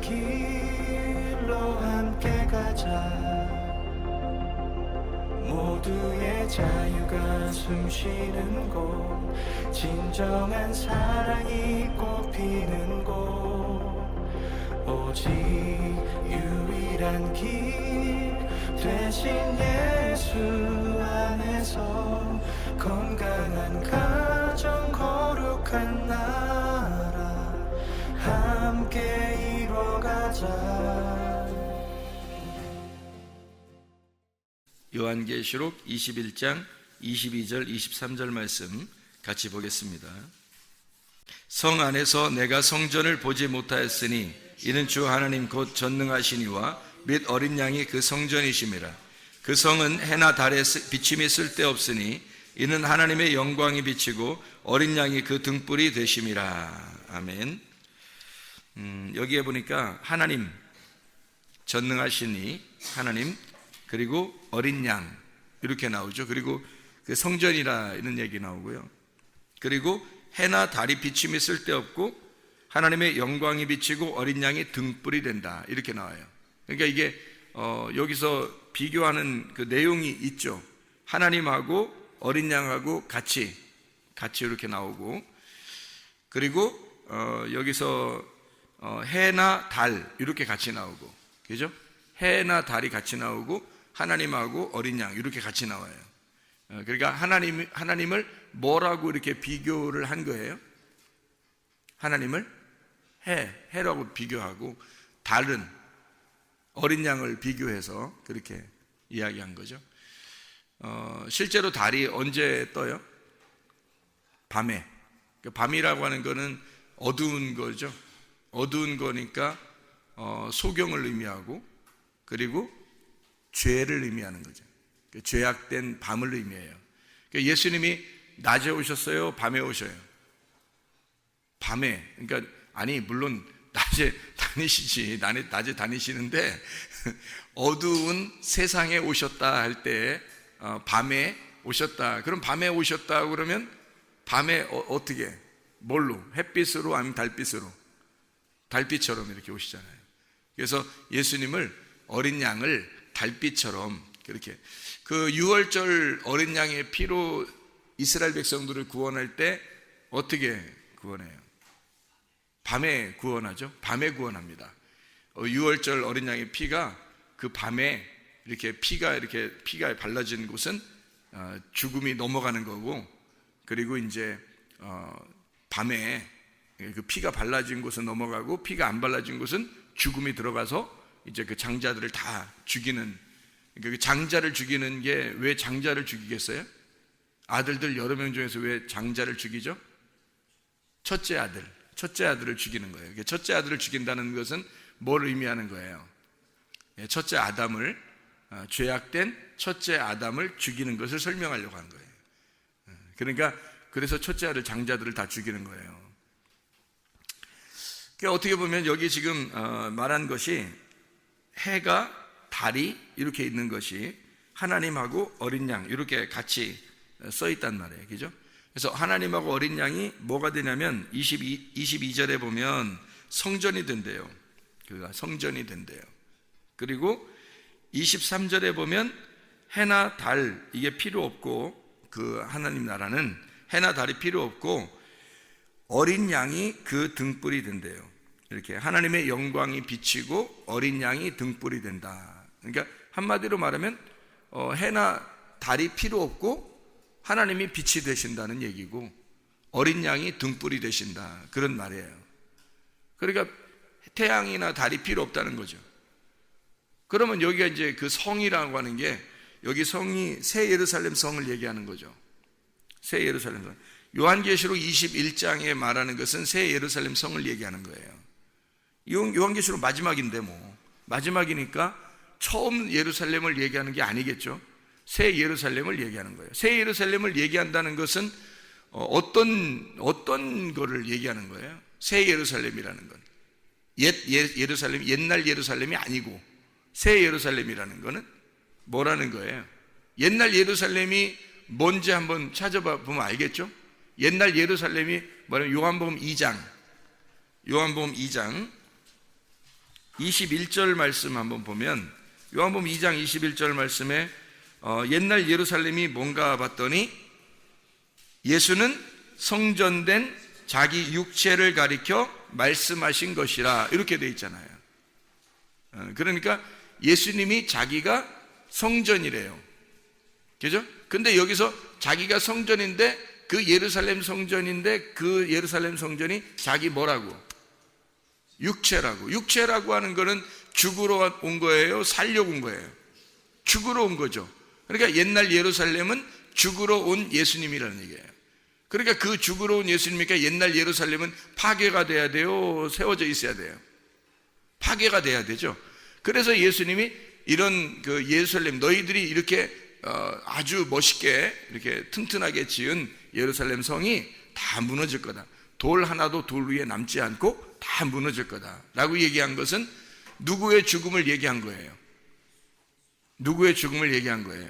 길로 함께 가자. 모두의 자유가 숨쉬는 곳, 진정한 사랑이 꽃피는 곳, 오직 유일한 길 대신 예수 안에서 건강한 가정 거룩한 나라 함께 이뤄가자. 요한계시록 21장 22절 23절 말씀 같이 보겠습니다. 성 안에서 내가 성전을 보지 못하였으니 이는 주 하나님 곧 전능하시니와 및 어린 양이 그 성전이심이라. 그 성은 해나 달의 비침이 쓸데없으니 이는 하나님의 영광이 비치고 어린 양이 그 등불이 되심이라. 아멘. 여기에 보니까 하나님, 전능하시니 하나님, 그리고 어린 양 이렇게 나오죠. 그리고 그 성전이라 이런 얘기 나오고요. 그리고 해나 달이 비침이 쓸데없고 하나님의 영광이 비치고 어린 양이 등불이 된다 이렇게 나와요. 그러니까 이게 여기서 비교하는 그 내용이 있죠. 하나님하고 어린 양하고 같이 이렇게 나오고, 그리고 여기서 해나 달 이렇게 같이 나오고, 그죠? 해나 달이 같이 나오고 하나님하고 어린 양 이렇게 같이 나와요. 그러니까 하나님을 뭐라고 이렇게 비교를 한 거예요? 하나님을 해라고 비교하고 달은 어린 양을 비교해서 그렇게 이야기한 거죠. 실제로 달이 언제 떠요? 밤에. 밤이라고 하는 거는 어두운 거죠. 어두운 거니까 소경을 의미하고, 그리고 죄를 의미하는 거죠. 죄악된 밤을 의미해요. 예수님이 낮에 오셨어요? 밤에 오셔요? 밤에. 그러니까 아니 물론 낮에 다니시지, 낮에 다니시는데 어두운 세상에 오셨다 할 때 밤에 오셨다. 그럼 밤에 오셨다 그러면 밤에 어떻게? 뭘로? 햇빛으로 아니면 달빛으로? 달빛처럼 이렇게 오시잖아요. 그래서 예수님을, 어린 양을 달빛처럼 그렇게, 그 유월절 어린 양의 피로 이스라엘 백성들을 구원할 때 어떻게 구원해요? 밤에 구원하죠. 밤에 구원합니다. 유월절 어린 양의 피가 그 밤에 이렇게 피가 발라진 곳은 죽음이 넘어가는 거고, 그리고 이제 밤에 그 피가 발라진 곳은 넘어가고 피가 안 발라진 곳은 죽음이 들어가서 이제 그 장자들을 다 죽이는, 그러니까 그 장자를 죽이는 게, 왜 장자를 죽이겠어요? 아들들 여러 명 중에서 왜 장자를 죽이죠? 첫째 아들을 죽이는 거예요. 첫째 아들을 죽인다는 것은 뭘 의미하는 거예요? 첫째 아담을, 죄악된 첫째 아담을 죽이는 것을 설명하려고 한 거예요. 그러니까 그래서 첫째 아들 장자들을 다 죽이는 거예요. 그러니까 어떻게 보면 여기 지금 말한 것이 해가, 달이 이렇게 있는 것이 하나님하고 어린 양 이렇게 같이 써 있단 말이에요. 그죠? 그래서 하나님하고 어린 양이 뭐가 되냐면 22절에 보면 성전이 된대요. 그가 성전이 된대요. 그리고 23절에 보면 해나 달 이게 필요 없고, 그 하나님 나라는 해나 달이 필요 없고 어린 양이 그 등불이 된대요. 이렇게 하나님의 영광이 비치고 어린 양이 등불이 된다. 그러니까 한마디로 말하면 해나 달이 필요 없고 하나님이 빛이 되신다는 얘기고 어린 양이 등불이 되신다, 그런 말이에요. 그러니까 태양이나 달이 필요 없다는 거죠. 그러면 여기가 이제 그 성이라고 하는 게, 여기 성이 새 예루살렘 성을 얘기하는 거죠. 새 예루살렘 성. 요한계시록 21장에 말하는 것은 새 예루살렘 성을 얘기하는 거예요. 요한계시록 마지막인데 마지막이니까 처음 예루살렘을 얘기하는 게 아니겠죠. 새 예루살렘을 얘기하는 거예요. 새 예루살렘을 얘기한다는 것은 어떤 거를 얘기하는 거예요? 새 예루살렘이라는 건 예루살렘, 옛날 예루살렘이 아니고 새 예루살렘이라는 거는 뭐라는 거예요? 옛날 예루살렘이 뭔지 한번 찾아봐 보면 알겠죠? 옛날 예루살렘이 뭐냐면 요한복음 2장 21절 말씀 한번 보면, 요한복음 2장 21절 말씀에 옛날 예루살렘이 뭔가 봤더니 예수는 성전된 자기 육체를 가리켜 말씀하신 것이라, 이렇게 돼 있잖아요. 그러니까 예수님이 자기가 성전이래요. 그죠? 근데 여기서 자기가 성전인데, 그 예루살렘 성전인데, 그 예루살렘 성전이 자기 뭐라고? 육체라고. 육체라고 하는 거는 죽으러 온 거예요? 살려고 온 거예요? 죽으러 온 거죠. 그러니까 옛날 예루살렘은 죽으러 온 예수님이라는 얘기예요. 그러니까 그 죽으러 온 예수님이니까 옛날 예루살렘은 파괴가 돼야 돼요? 세워져 있어야 돼요? 파괴가 돼야 되죠. 그래서 예수님이 이런 그 예루살렘, 너희들이 이렇게 아주 멋있게 이렇게 튼튼하게 지은 예루살렘 성이 다 무너질 거다. 돌 하나도 돌 위에 남지 않고 다 무너질 거다 라고 얘기한 것은 누구의 죽음을 얘기한 거예요? 누구의 죽음을 얘기한 거예요?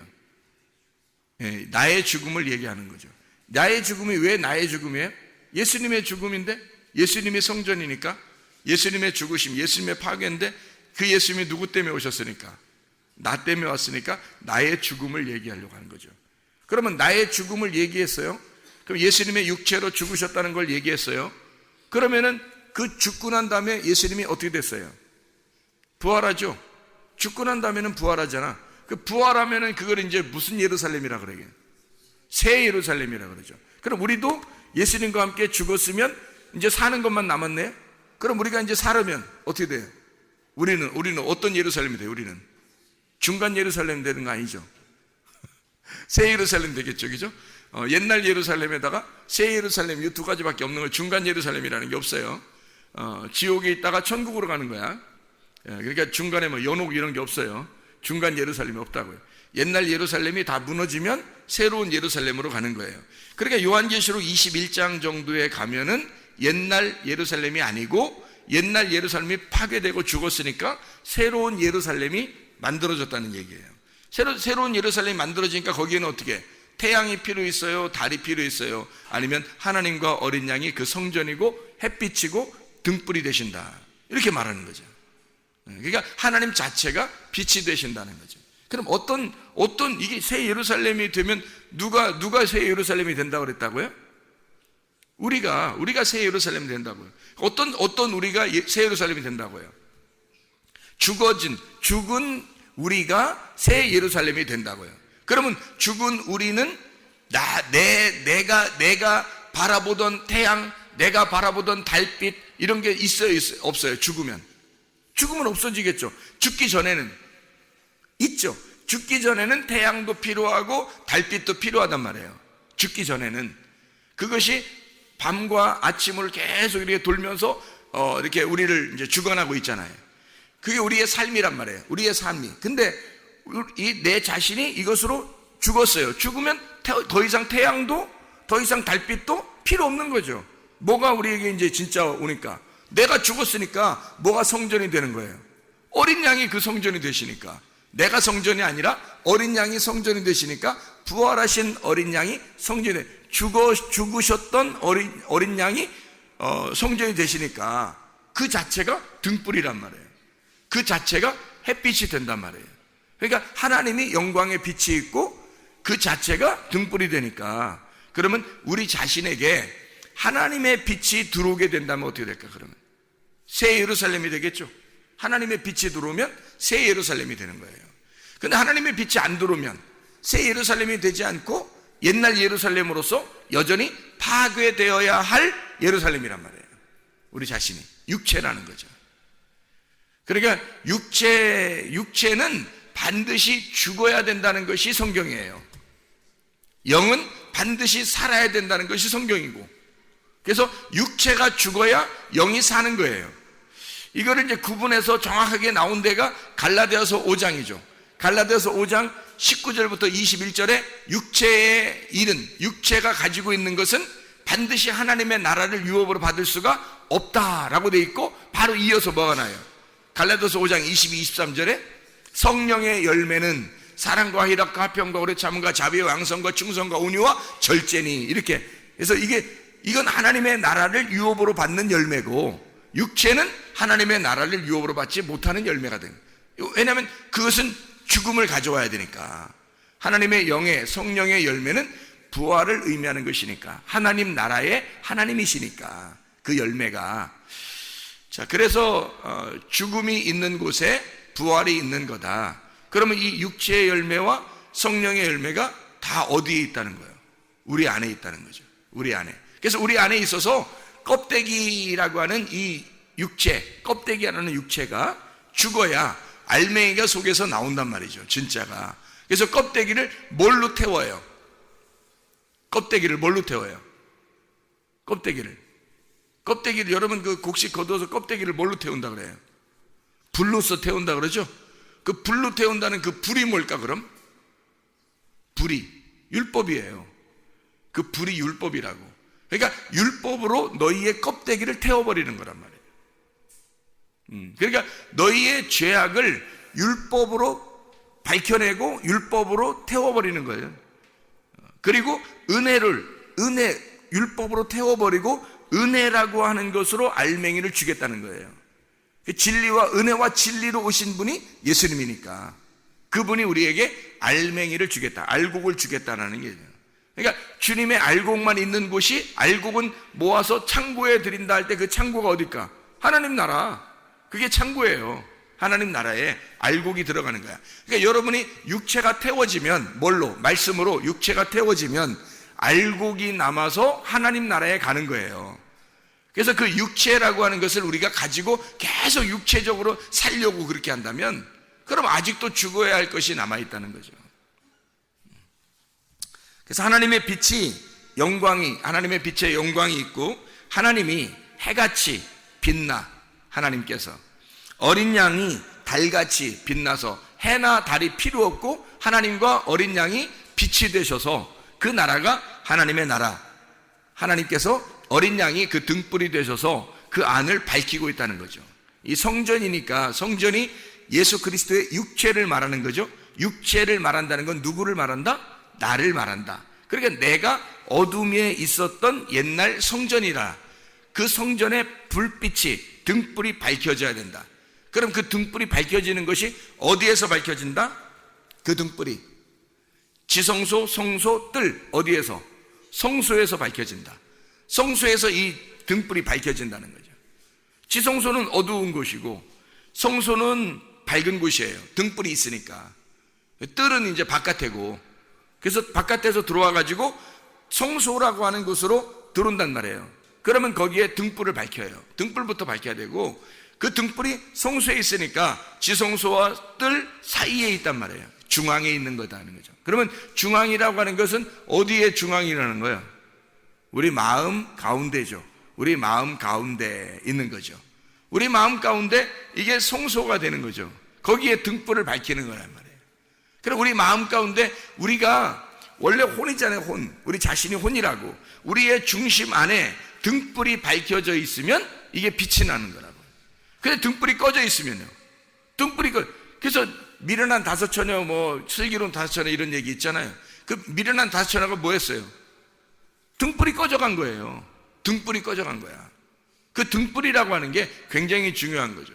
예, 나의 죽음을 얘기하는 거죠. 나의 죽음이 왜 나의 죽음이에요? 예수님의 죽음인데, 예수님의 성전이니까, 예수님의 죽으심, 예수님의 파괴인데, 그 예수님이 누구 때문에 오셨으니까? 나 때문에 왔으니까 나의 죽음을 얘기하려고 하는 거죠. 그러면 나의 죽음을 얘기했어요? 그럼 예수님의 육체로 죽으셨다는 걸 얘기했어요? 그러면은 그 죽고 난 다음에 예수님이 어떻게 됐어요? 부활하죠. 죽고 난 다음에는 부활하잖아. 그 부활하면은 그걸 이제 무슨 예루살렘이라 그래요? 새 예루살렘이라 그러죠. 그럼 우리도 예수님과 함께 죽었으면 이제 사는 것만 남았네요. 그럼 우리가 이제 살으면 어떻게 돼요? 우리는 어떤 예루살렘이 돼요? 우리는 중간 예루살렘 되는 거 아니죠? 새 예루살렘 되겠죠, 그죠? 옛날 예루살렘에다가 새 예루살렘, 이 두 가지밖에 없는 걸 중간 예루살렘이라는 게 없어요. 지옥에 있다가 천국으로 가는 거야. 그러니까 중간에 뭐 연옥 이런 게 없어요. 중간 예루살렘이 없다고요. 옛날 예루살렘이 다 무너지면 새로운 예루살렘으로 가는 거예요. 그러니까 요한계시록 21장 정도에 가면은 옛날 예루살렘이 아니고, 옛날 예루살렘이 파괴되고 죽었으니까 새로운 예루살렘이 만들어졌다는 얘기예요. 새로운 예루살렘이 만들어지니까 거기에는 어떻게? 태양이 필요 있어요? 달이 필요 있어요? 아니면 하나님과 어린 양이 그 성전이고 햇빛이고 등불이 되신다, 이렇게 말하는 거죠. 그러니까 하나님 자체가 빛이 되신다는 거죠. 그럼 어떤 이게 새 예루살렘이 되면 누가 새 예루살렘이 된다고 그랬다고요? 우리가 새 예루살렘이 된다고요. 어떤 우리가 새 예루살렘이 된다고요? 죽은 우리가 새 예루살렘이 된다고요. 그러면 죽은 우리는 내가 바라보던 태양, 내가 바라보던 달빛, 이런 게 있어요, 없어요? 죽으면 없어지겠죠. 죽기 전에는 있죠. 죽기 전에는 태양도 필요하고 달빛도 필요하단 말이에요. 죽기 전에는 그것이 밤과 아침을 계속 이렇게 돌면서 이렇게 우리를 이제 주관하고 있잖아요. 그게 우리의 삶이란 말이에요. 우리의 삶이. 근데 내 자신이 이것으로 죽었어요. 죽으면 더 이상 태양도, 더 이상 달빛도 필요 없는 거죠. 뭐가 우리에게 이제 진짜 오니까? 내가 죽었으니까 뭐가 성전이 되는 거예요? 어린 양이 그 성전이 되시니까. 내가 성전이 아니라 어린 양이 성전이 되시니까 부활하신 어린 양이 성전이 돼. 죽으셨던 어린 양이 성전이 되시니까 그 자체가 등불이란 말이에요. 그 자체가 햇빛이 된단 말이에요. 그러니까 하나님이 영광의 빛이 있고 그 자체가 등불이 되니까, 그러면 우리 자신에게 하나님의 빛이 들어오게 된다면 어떻게 될까? 그러면 새 예루살렘이 되겠죠. 하나님의 빛이 들어오면 새 예루살렘이 되는 거예요. 근데 하나님의 빛이 안 들어오면 새 예루살렘이 되지 않고 옛날 예루살렘으로서 여전히 파괴되어야 할 예루살렘이란 말이에요. 우리 자신이 육체라는 거죠. 그러니까 육체는 반드시 죽어야 된다는 것이 성경이에요. 영은 반드시 살아야 된다는 것이 성경이고, 그래서 육체가 죽어야 영이 사는 거예요. 이거를 이제 구분해서 정확하게 나온 데가 갈라디아서 5장이죠. 갈라디아서 5장 19절부터 21절에 육체의 일은, 육체가 가지고 있는 것은 반드시 하나님의 나라를 유업으로 받을 수가 없다라고 돼 있고, 바로 이어서 뭐가 나요? 갈라디아서 5장 22, 23절에 성령의 열매는 사랑과 희락과 화평과 오래 참음과 자비와 양성과 충성과 온유와 절제니, 이렇게. 그래서 이건 하나님의 나라를 유업으로 받는 열매고, 육체는 하나님의 나라를 유업으로 받지 못하는 열매가 된 거예요. 왜냐하면 그것은 죽음을 가져와야 되니까. 하나님의 영의 성령의 열매는 부활을 의미하는 것이니까, 하나님 나라의 하나님이시니까 그 열매가. 자, 그래서 죽음이 있는 곳에 부활이 있는 거다. 그러면 이 육체의 열매와 성령의 열매가 다 어디에 있다는 거예요? 우리 안에 있다는 거죠. 우리 안에. 그래서 우리 안에 있어서 껍데기라고 하는 이 육체, 껍데기라는 육체가 죽어야 알맹이가 속에서 나온단 말이죠, 진짜가. 그래서 껍데기를 뭘로 태워요? 껍데기를 뭘로 태워요? 껍데기를 여러분 그 곡식 거두어서 껍데기를 뭘로 태운다 그래요? 불로서 태운다 그러죠? 그 불로 태운다는 그 불이 뭘까 그럼? 불이 율법이에요. 그 불이 율법이라고. 그러니까 율법으로 너희의 껍데기를 태워버리는 거란 말이에요. 그러니까 너희의 죄악을 율법으로 밝혀내고 율법으로 태워버리는 거예요. 그리고 율법으로 태워버리고 은혜라고 하는 것으로 알맹이를 주겠다는 거예요. 진리와 은혜와 진리로 오신 분이 예수님이니까 그분이 우리에게 알맹이를 주겠다, 알곡을 주겠다는 게. 그러니까 주님의 알곡만 있는 곳이, 알곡은 모아서 창고에 드린다 할 때 그 창고가 어딜까? 하나님 나라. 그게 창고예요. 하나님 나라에 알곡이 들어가는 거야. 그러니까 여러분이 육체가 태워지면, 뭘로? 말씀으로 육체가 태워지면 알곡이 남아서 하나님 나라에 가는 거예요. 그래서 그 육체라고 하는 것을 우리가 가지고 계속 육체적으로 살려고 그렇게 한다면, 그럼 아직도 죽어야 할 것이 남아있다는 거죠. 그래서 하나님의 빛이, 하나님의 빛의 영광이 있고, 하나님이 해같이 빛나, 하나님께서 어린 양이 달같이 빛나서 해나 달이 필요 없고 하나님과 어린 양이 빛이 되셔서 그 나라가 하나님의 나라, 하나님께서 어린 양이 그 등불이 되셔서 그 안을 밝히고 있다는 거죠. 이 성전이니까, 성전이 예수 그리스도의 육체를 말하는 거죠. 육체를 말한다는 건 누구를 말한다? 나를 말한다. 그러니까 내가 어둠에 있었던 옛날 성전이라, 그 성전의 불빛이, 등불이 밝혀져야 된다. 그럼 그 등불이 밝혀지는 것이 어디에서 밝혀진다? 그 등불이 지성소, 성소, 뜰, 어디에서? 성소에서 밝혀진다. 성소에서 이 등불이 밝혀진다는 거죠. 지성소는 어두운 곳이고 성소는 밝은 곳이에요. 등불이 있으니까. 뜰은 이제 바깥이고, 그래서 바깥에서 들어와 가지고 성소라고 하는 곳으로 들어온단 말이에요. 그러면 거기에 등불을 밝혀요. 등불부터 밝혀야 되고, 그 등불이 성소에 있으니까 지성소와 뜰 사이에 있단 말이에요. 중앙에 있는 거다는 거죠. 그러면 중앙이라고 하는 것은 어디에 중앙이라는 거예요? 우리 마음 가운데죠. 우리 마음 가운데 있는 거죠. 우리 마음 가운데 이게 성소가 되는 거죠. 거기에 등불을 밝히는 거란 말이에요. 그럼 우리 마음 가운데, 우리가 원래 혼이잖아요. 혼. 우리 자신이 혼이라고. 우리의 중심 안에 등불이 밝혀져 있으면 이게 빛이 나는 거라고. 근데 등불이 꺼져 있으면요, 그래서 미련한 다섯 처녀, 슬기로운 다섯 처녀 이런 얘기 있잖아요. 그 미련한 다섯 처녀가 뭐 했어요? 등불이 꺼져간 거예요. 등불이 꺼져간 거야. 그 등불이라고 하는 게 굉장히 중요한 거죠.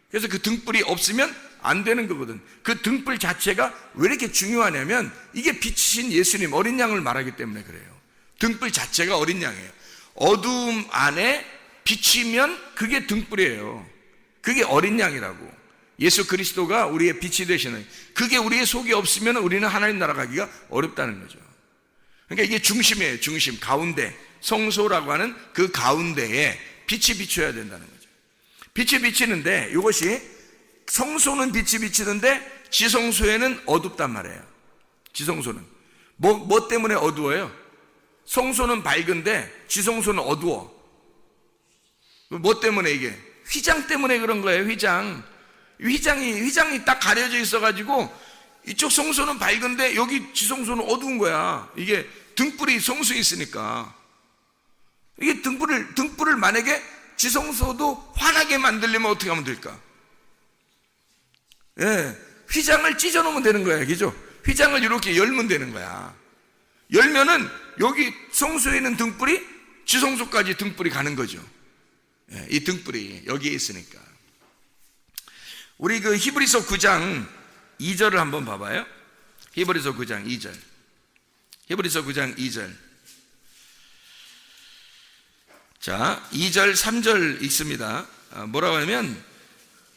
그래서 그 등불이 없으면 안 되는 거거든. 그 등불 자체가 왜 이렇게 중요하냐면, 이게 빛이신 예수님, 어린 양을 말하기 때문에 그래요. 등불 자체가 어린 양이에요. 어두움 안에 비치면 그게 등불이에요. 그게 어린 양이라고. 예수 그리스도가 우리의 빛이 되시는, 그게 우리의 속에 없으면 우리는 하나님 나라 가기가 어렵다는 거죠. 그러니까 이게 중심이에요. 중심, 가운데, 성소라고 하는 그 가운데에 빛이 비춰야 된다는 거죠. 빛이 비치는데, 이것이 성소는 빛이 비치는데 지성소에는 어둡단 말이에요. 지성소는 뭐 때문에 어두워요? 성소는 밝은데 지성소는 어두워. 뭐 때문에? 이게 휘장 때문에 그런 거예요. 휘장이 딱 가려져 있어가지고 이쪽 성소는 밝은데 여기 지성소는 어두운 거야. 이게 등불이 성소에 있으니까. 이게 등불을 만약에 지성소도 환하게 만들려면 어떻게 하면 될까? 휘장을 찢어 놓으면 되는 거야. 그죠? 휘장을 이렇게 열면 되는 거야. 열면은 여기 성소에 있는 등불이 지성소까지 등불이 가는 거죠. 이 등불이 여기에 있으니까. 우리 그 히브리서 9장 2절을 한번 봐봐요. 히브리서 9장 2절. 히브리서 9장 2절. 자, 2절 3절 읽습니다. 뭐라고 하냐면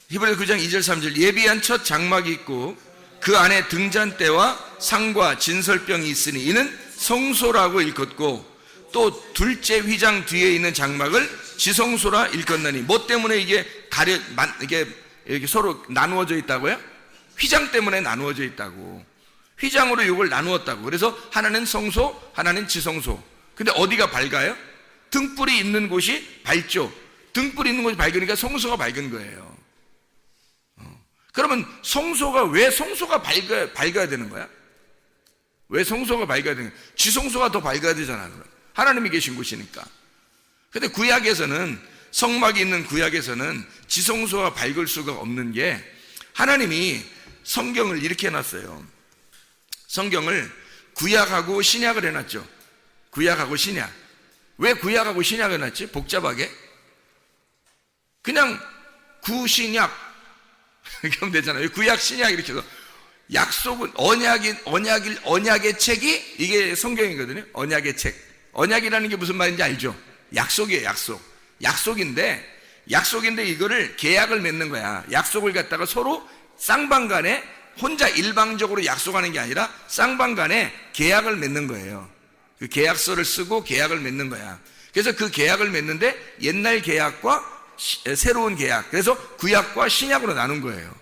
히브리서 9장 2절 3절. 예비한 첫 장막이 있고 그 안에 등잔대와 상과 진설병이 있으니 이는 성소라고 일컫고 또 둘째 휘장 뒤에 있는 장막을 지성소라 일컫나니. 뭐 때문에 이게 이게 서로 나누어져 있다고요? 휘장 때문에 나누어져 있다고. 휘장으로 이걸 나누었다고. 그래서 하나는 성소, 하나는 지성소. 근데 어디가 밝아요? 등불이 있는 곳이 밝죠. 등불이 있는 곳이 밝으니까 성소가 밝은 거예요. 그러면 왜 성소가 밝아야 되는 거야? 왜 성소가 밝아야 되는 거야? 지성소가 더 밝아야 되잖아. 그럼. 하나님이 계신 곳이니까. 근데 구약에서는, 성막이 있는 구약에서는 지성소가 밝을 수가 없는 게, 하나님이 성경을 이렇게 해놨어요. 성경을 구약하고 신약을 해놨죠. 구약하고 신약. 왜 구약하고 신약을 해놨지? 복잡하게? 그냥 구신약 이렇게 하면 되잖아요. 구약 신약 이렇게 해서 약속은 언약의 책이 이게 성경이거든요. 언약의 책. 언약이라는 게 무슨 말인지 알죠? 약속이에요. 약속인데 이거를 계약을 맺는 거야. 약속을 갖다가 서로 쌍방간에 혼자 일방적으로 약속하는 게 아니라 쌍방간에 계약을 맺는 거예요. 그 계약서를 쓰고 계약을 맺는 거야. 그래서 그 계약을 맺는데 옛날 계약과 새로운 계약, 그래서 구약과 신약으로 나눈 거예요.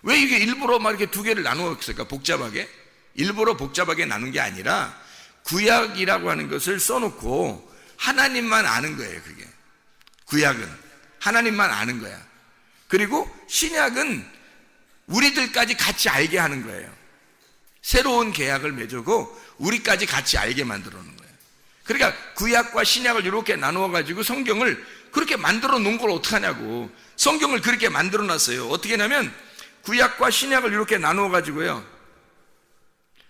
왜 이게 일부러 막 이렇게 두 개를 나누었을까? 복잡하게? 일부러 복잡하게 나눈 게 아니라 구약이라고 하는 것을 써놓고 하나님만 아는 거예요. 그게 구약은 하나님만 아는 거야. 그리고 신약은 우리들까지 같이 알게 하는 거예요. 새로운 계약을 맺고 우리까지 같이 알게 만들어 놓은 거예요. 그러니까 구약과 신약을 이렇게 나누어 가지고 성경을 그렇게 만들어 놓은 걸 어떡하냐고. 성경을 그렇게 만들어 놨어요. 어떻게 하냐면 구약과 신약을 이렇게 나누어 가지고요,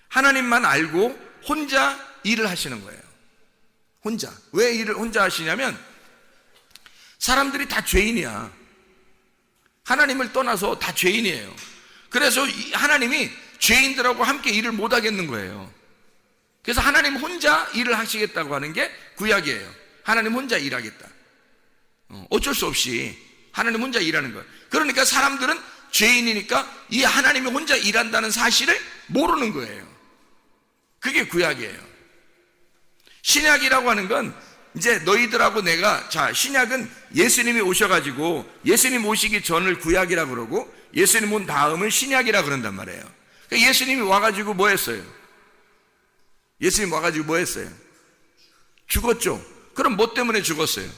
하나님만 알고 혼자 일을 하시는 거예요. 혼자. 왜 일을 혼자 하시냐면 사람들이 다 죄인이야. 하나님을 떠나서 다 죄인이에요. 그래서 하나님이 죄인들하고 함께 일을 못 하겠는 거예요. 그래서 하나님 혼자 일을 하시겠다고 하는 게 구약이에요. 하나님 혼자 일하겠다. 어쩔 수 없이 하나님 혼자 일하는 거예요. 그러니까 사람들은 죄인이니까 이 하나님이 혼자 일한다는 사실을 모르는 거예요. 그게 구약이에요. 신약이라고 하는 건 이제 너희들하고 내가, 자, 신약은 예수님이 오셔가지고 예수님 오시기 전을 구약이라 그러고 예수님 온 다음을 신약이라 그런단 말이에요. 그러니까 예수님이 와가지고 뭐 했어요? 예수님 와가지고 뭐 했어요? 죽었죠. 그럼 뭐 때문에 죽었어요?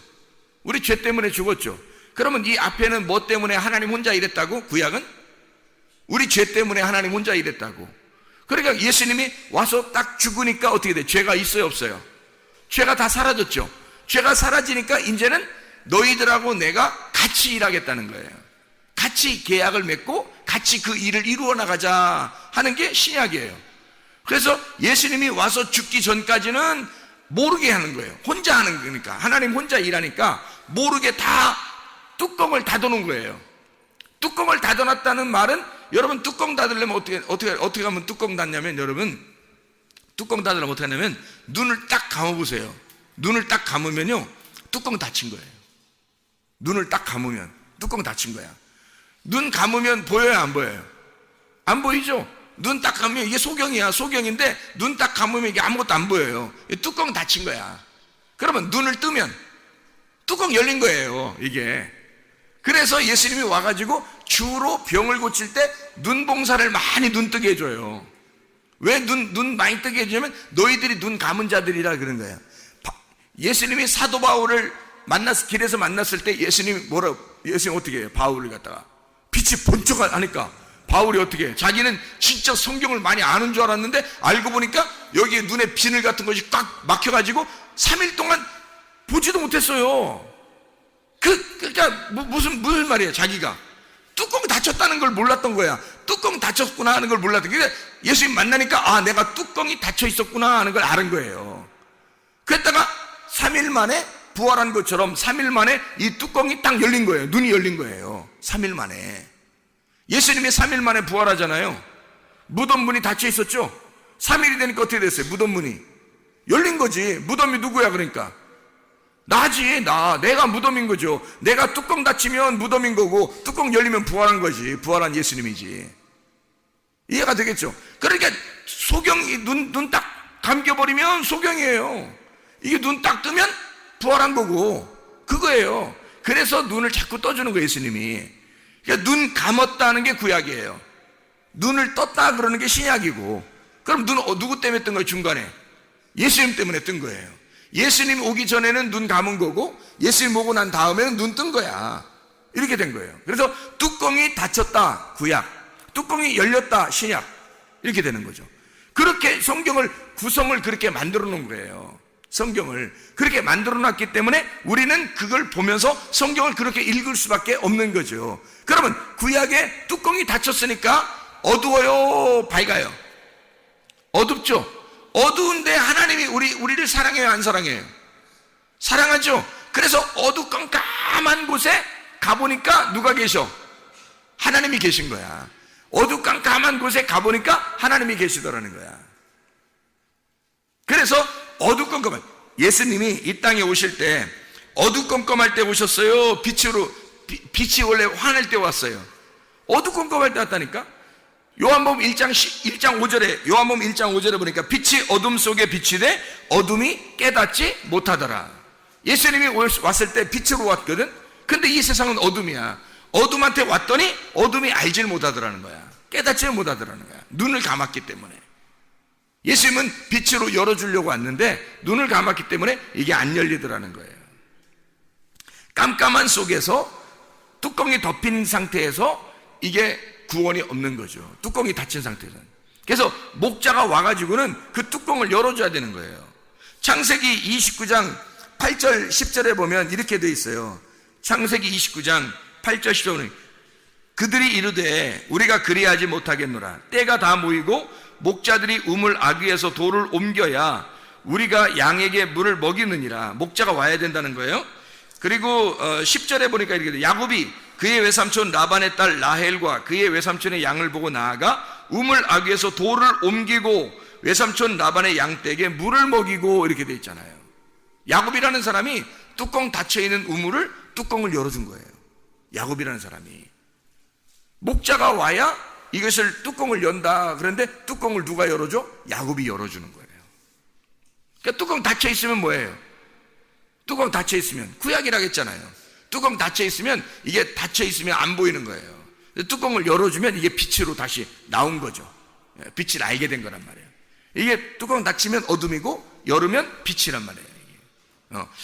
우리 죄 때문에 죽었죠. 그러면 이 앞에는 뭐 때문에 하나님 혼자 일했다고? 구약은? 우리 죄 때문에 하나님 혼자 일했다고. 그러니까 예수님이 와서 딱 죽으니까 어떻게 돼? 죄가 있어요, 없어요? 죄가 다 사라졌죠. 죄가 사라지니까 이제는 너희들하고 내가 같이 일하겠다는 거예요. 같이 계약을 맺고 같이 그 일을 이루어 나가자 하는 게 신약이에요. 그래서 예수님이 와서 죽기 전까지는 모르게 하는 거예요. 혼자 하는 거니까. 하나님 혼자 일하니까 모르게 다 뚜껑을 닫아놓은 거예요. 뚜껑을 닫아놨다는 말은, 여러분 뚜껑 닫으려면 어떻게 하면 뚜껑 닫냐면, 여러분 뚜껑 닫으려면 어떻게 하냐면 눈을 딱 감아보세요. 눈을 딱 감으면요 뚜껑 닫힌 거예요. 눈을 딱 감으면 뚜껑 닫힌 거야. 눈 감으면 보여요, 안 보여요? 안 보이죠? 눈 딱 감으면 이게 소경이야. 소경인데 눈 딱 감으면 이게 아무것도 안 보여요. 뚜껑 닫힌 거야. 그러면 눈을 뜨면 뚜껑 열린 거예요, 이게. 그래서 예수님이 와가지고 주로 병을 고칠 때 눈 봉사를 많이 눈 뜨게 해줘요. 왜 눈 많이 뜨게 해주냐면 너희들이 눈 감은 자들이라 그런 거예요. 예수님이 사도 바울을 길에서 만났을 때 예수님 어떻게 해요? 바울을 갖다가 빛이 번쩍 하니까 바울이 어떻게 해요? 자기는 진짜 성경을 많이 아는 줄 알았는데 알고 보니까 여기에 눈에 비늘 같은 것이 꽉 막혀가지고 3일 동안 보지도 못했어요. 그러니까 무슨 말이에요? 자기가 뚜껑 닫혔다는 걸 몰랐던 거야. 뚜껑 닫혔구나 하는 걸 몰랐던 거야. 그러니까 예수님 만나니까 내가 뚜껑이 닫혀 있었구나 하는 걸 아는 거예요. 그랬다가 3일 만에 부활한 것처럼 3일 만에 이 뚜껑이 딱 열린 거예요. 눈이 열린 거예요. 3일 만에. 예수님이 3일 만에 부활하잖아요. 무덤 문이 닫혀 있었죠. 3일이 되니까 어떻게 됐어요? 무덤 문이 열린 거지. 무덤이 누구야? 그러니까 나지. 내가 무덤인 거죠. 내가 뚜껑 닫히면 무덤인 거고, 뚜껑 열리면 부활한 거지. 부활한 예수님이지. 이해가 되겠죠? 그러니까 소경이 눈 딱 감겨버리면 소경이에요. 이게 눈 딱 뜨면 부활한 거고, 그거예요. 그래서 눈을 자꾸 떠주는 거예요, 예수님이. 그러니까 눈 감았다는 게 구약이에요. 눈을 떴다 그러는 게 신약이고. 그럼 눈 누구 때문에 뜬 거예요? 중간에 예수님 때문에 뜬 거예요. 예수님 오기 전에는 눈 감은 거고, 예수님 오고 난 다음에는 눈 뜬 거야. 이렇게 된 거예요. 그래서 뚜껑이 닫혔다 구약, 뚜껑이 열렸다 신약, 이렇게 되는 거죠. 그렇게 성경을 구성을 그렇게 만들어 놓은 거예요. 성경을 그렇게 만들어 놨기 때문에 우리는 그걸 보면서 성경을 그렇게 읽을 수밖에 없는 거죠. 그러면 구약에 뚜껑이 닫혔으니까 어두워요, 밝아요? 어둡죠. 어두운데 하나님이 우리를 사랑해요, 안 사랑해요? 사랑하죠. 그래서 어두컴컴한 곳에 가보니까 누가 계셔? 하나님이 계신 거야. 어두컴컴한 곳에 가보니까 하나님이 계시더라는 거야. 그래서 어두컴컴한, 예수님이 이 땅에 오실 때 어두컴컴할 때 오셨어요? 빛이 원래 환할 때 왔어요? 어두컴컴할 때 왔다니까? 요한복음 1장 5절에, 요한복음 1장 5절에 보니까 빛이 어둠 속에 비치되 어둠이 깨닫지 못하더라. 예수님이 왔을 때 빛으로 왔거든. 근데 이 세상은 어둠이야. 어둠한테 왔더니 어둠이 알질 못하더라는 거야. 깨닫지 못하더라는 거야. 눈을 감았기 때문에. 예수님은 빛으로 열어주려고 왔는데 눈을 감았기 때문에 이게 안 열리더라는 거예요. 깜깜한 속에서 뚜껑이 덮인 상태에서 이게 구원이 없는 거죠. 뚜껑이 닫힌 상태에서는. 그래서 목자가 와가지고는 그 뚜껑을 열어줘야 되는 거예요. 창세기 29장 8절 10절에 보면 이렇게 돼 있어요. 창세기 29장 8절 10절에 그들이 이르되 우리가 그리하지 못하겠노라. 때가 다 모이고 목자들이 우물 아귀에서 돌을 옮겨야 우리가 양에게 물을 먹이느니라. 목자가 와야 된다는 거예요. 그리고 10절에 보니까 이렇게 돼. 야곱이 그의 외삼촌 라반의 딸 라헬과 그의 외삼촌의 양을 보고 나아가 우물 아귀에서 돌을 옮기고 외삼촌 라반의 양떼에게 물을 먹이고, 이렇게 돼 있잖아요. 야곱이라는 사람이 뚜껑 닫혀있는 우물을 뚜껑을 열어준 거예요. 야곱이라는 사람이. 목자가 와야 이것을 뚜껑을 연다. 그런데 뚜껑을 누가 열어줘? 야곱이 열어주는 거예요. 그러니까 뚜껑 닫혀있으면 뭐예요? 뚜껑 닫혀있으면, 구약이라고 했잖아요. 뚜껑 닫혀있으면, 이게 닫혀있으면 안 보이는 거예요. 뚜껑을 열어주면 이게 빛으로 다시 나온 거죠. 빛을 알게 된 거란 말이에요. 이게 뚜껑 닫히면 어둠이고 열으면 빛이란 말이에요.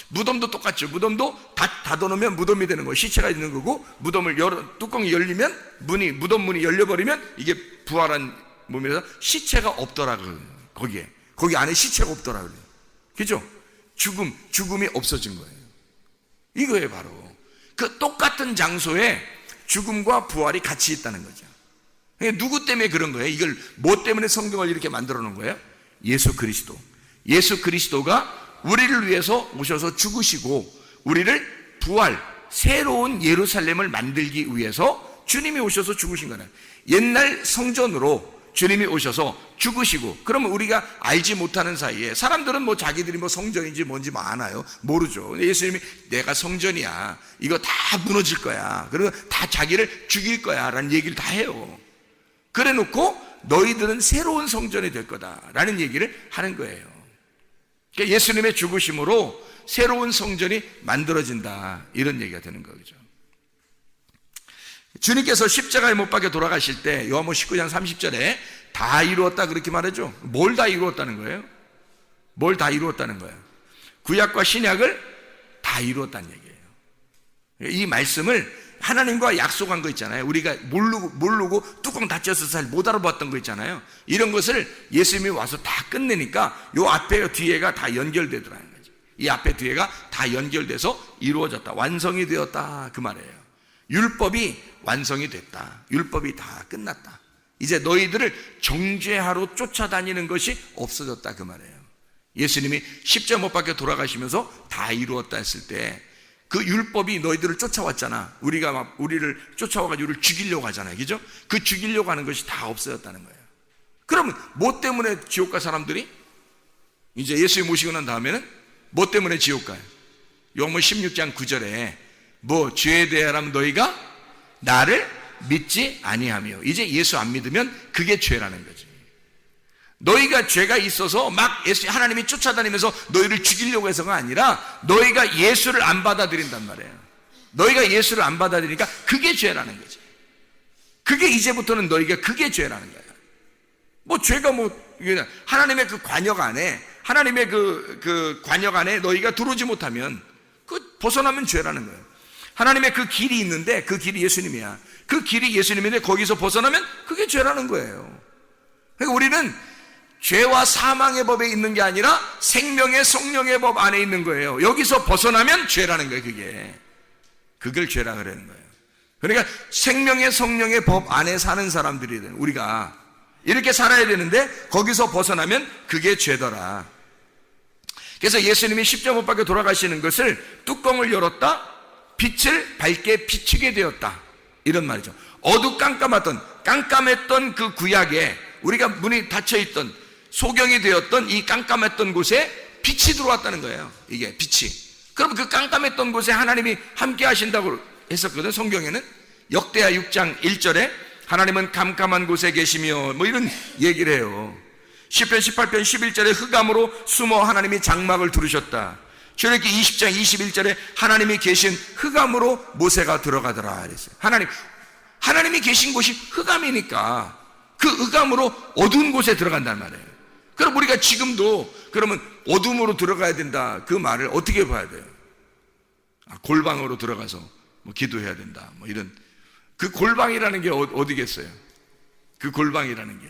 무덤도 똑같죠. 무덤도 닫아놓으면 무덤이 되는 거예요. 시체가 있는 거고, 뚜껑이 열리면 무덤 문이 열려버리면 이게 부활한 몸이라서 시체가 없더라. 거기 안에 시체가 없더라. 그죠? 죽음이 없어진 거예요. 이거예요, 바로. 그 똑같은 장소에 죽음과 부활이 같이 있다는 거죠. 누구 때문에 그런 거예요? 이걸 뭐 때문에 성경을 이렇게 만들어 놓은 거예요? 예수 그리스도. 예수 그리스도가 우리를 위해서 오셔서 죽으시고 우리를 부활, 새로운 예루살렘을 만들기 위해서 주님이 오셔서 죽으신 거예요. 옛날 성전으로 주님이 오셔서 죽으시고, 그러면 우리가 알지 못하는 사이에 사람들은 뭐 자기들이 뭐 성전인지 뭔지 아나요? 모르죠. 예수님이 내가 성전이야, 이거 다 무너질 거야, 그리고 다 자기를 죽일 거야 라는 얘기를 다 해요. 그래 놓고 너희들은 새로운 성전이 될 거다 라는 얘기를 하는 거예요. 그러니까 예수님의 죽으심으로 새로운 성전이 만들어진다, 이런 얘기가 되는 거죠. 주님께서 십자가에 못 박혀 돌아가실 때 요한복음 19장 30절에 다 이루었다 그렇게 말하죠. 뭘 다 이루었다는 거예요? 뭘 다 이루었다는 거예요? 구약과 신약을 다 이루었다는 얘기예요. 이 말씀을 하나님과 약속한 거 있잖아요. 우리가 모르고 뚜껑 닫혀서 잘 못 알아봤던 거 있잖아요. 이런 것을 예수님이 와서 다 끝내니까 요 앞에 뒤에가 다 연결되더라는 거죠. 이 앞에 뒤에가 다 연결돼서 이루어졌다, 완성이 되었다, 그 말이에요. 율법이 완성이 됐다. 율법이 다 끝났다. 이제 너희들을 정죄하러 쫓아다니는 것이 없어졌다, 그 말이에요. 예수님이 십자가 못 박혀 돌아가시면서 다 이루었다 했을 때 그 율법이 너희들을 쫓아왔잖아. 우리가 막 우리를 쫓아와가지고 우리를 죽이려고 하잖아요. 그죠? 그 죽이려고 하는 것이 다 없어졌다는 거예요. 그러면 뭐 때문에 지옥 갈 사람들이? 이제 예수님 모시고 난 다음에는 뭐 때문에 지옥 가요? 요한복음 16장 9절에 뭐 죄에 대하라면 너희가 나를 믿지 아니하며, 이제 예수 안 믿으면 그게 죄라는 거지. 너희가 죄가 있어서 막 하나님이 쫓아다니면서 너희를 죽이려고 해서가 아니라 너희가 예수를 안 받아들인단 말이에요. 너희가 예수를 안 받아들이니까 그게 죄라는 거지. 그게 이제부터는 너희가 그게 죄라는 거야. 뭐 죄가 뭐 하나님의 그 관역 안에, 하나님의 그 관역 안에 너희가 들어오지 못하면 그 벗어나면 죄라는 거예요. 하나님의 그 길이 있는데 그 길이 예수님이야. 그 길이 예수님인데 거기서 벗어나면 그게 죄라는 거예요. 그러니까 우리는 죄와 사망의 법에 있는 게 아니라 생명의 성령의 법 안에 있는 거예요. 여기서 벗어나면 죄라는 거예요. 그걸 죄라 그러는 거예요. 그러니까 생명의 성령의 법 안에 사는 사람들이 우리가 이렇게 살아야 되는데 거기서 벗어나면 그게 죄더라. 그래서 예수님이 십자가 못 박혀 돌아가시는 것을 뚜껑을 열었다, 빛을 밝게 비추게 되었다, 이런 말이죠. 깜깜했던 그 구약에 우리가 문이 닫혀있던 소경이 되었던 이 깜깜했던 곳에 빛이 들어왔다는 거예요. 이게 빛이. 그럼 그 깜깜했던 곳에 하나님이 함께 하신다고 했었거든. 성경에는 역대하 6장 1절에 하나님은 깜깜한 곳에 계시며 뭐 이런 얘기를 해요. 시편 18편 11절에 흑암으로 숨어 하나님이 장막을 두르셨다. 출애굽기 20장 21절에 하나님이 계신 흑암으로 모세가 들어가더라 그랬어요. 하나님이 계신 곳이 흑암이니까 그 흑암으로 어두운 곳에 들어간단 말이에요. 그럼 우리가 지금도 그러면 어둠으로 들어가야 된다, 그 말을 어떻게 봐야 돼요? 골방으로 들어가서 뭐 기도해야 된다, 뭐 이런. 그 골방이라는 게 어디겠어요? 그 골방이라는 게